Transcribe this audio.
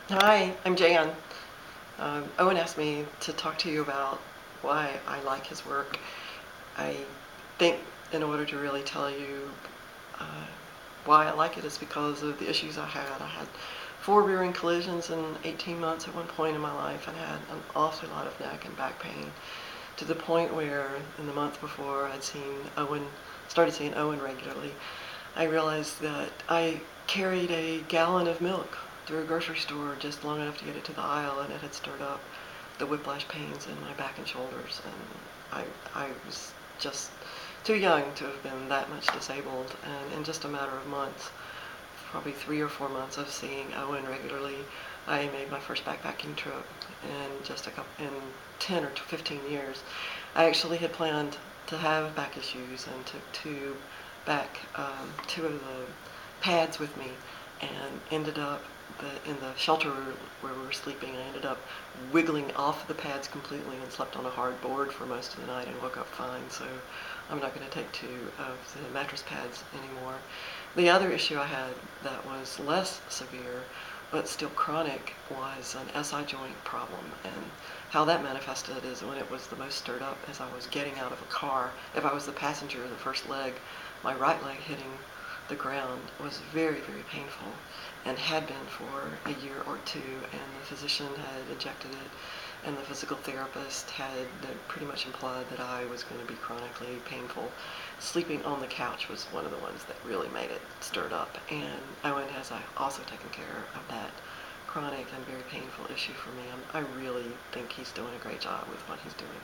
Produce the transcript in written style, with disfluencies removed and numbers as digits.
Hi, I'm Jan. Owen asked me to talk to you about why I like his work. I think in order to really tell you uh, why I like it is because of the issues I had. I had 4 rear-end collisions in 18 months at one point in my life and had an awful lot of neck and back pain to the point where in the month before started seeing Owen regularly, I realized that I carried a gallon of milk through a grocery store just long enough to get it to the aisle, and it had stirred up the whiplash pains in my back and shoulders. And I was just too young to have been that much disabled. And in just a matter of months, probably 3 or 4 months of seeing Owen regularly, I made my first backpacking trip in 10 or 15 years. I actually had planned to have back issues and took two of the pads with me, and ended up in the shelter where we were sleeping. I ended up wiggling off the pads completely and slept on a hard board for most of the night and woke up fine. So I'm not going to take 2 of the mattress pads anymore. The other issue I had that was less severe but still chronic was an SI joint problem. And how that manifested is when it was the most stirred up as I was getting out of a car. If I was the passenger, the first leg, my right leg hitting the ground was very, very painful and had been for a year or two. And the physician had injected it, and the physical therapist had pretty much implied that I was going to be chronically painful. Sleeping on the couch was one of the ones that really made it stirred up. And Owen has also taken care of that chronic and very painful issue for me. I really think he's doing a great job with what he's doing.